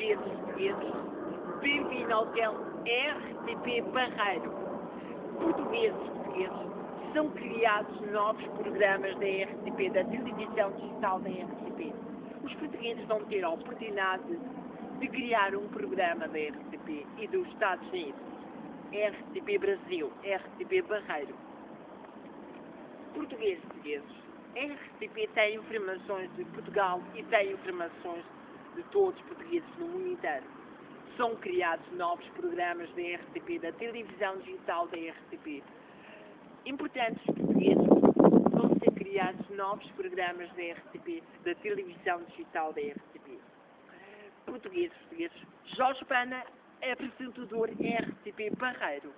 portugueses, bem-vindo ao hotel RTP Barreiro. Portugueses, são criados novos programas da RTP, da televisão digital da RTP. Os portugueses vão ter a oportunidade de criar um programa da RTP e dos Estados Unidos. RTP Brasil, RTP Barreiro. Portugueses, a RTP tem informações de Portugal e tem informações de todos os portugueses no mundo inteiro. São criados novos programas da RTP, da televisão digital da RTP. Importantes portugueses, vão ser criados novos programas da RTP, da televisão digital da RTP. Portugueses, Jorge Pana, apresentador RTP Barreiro.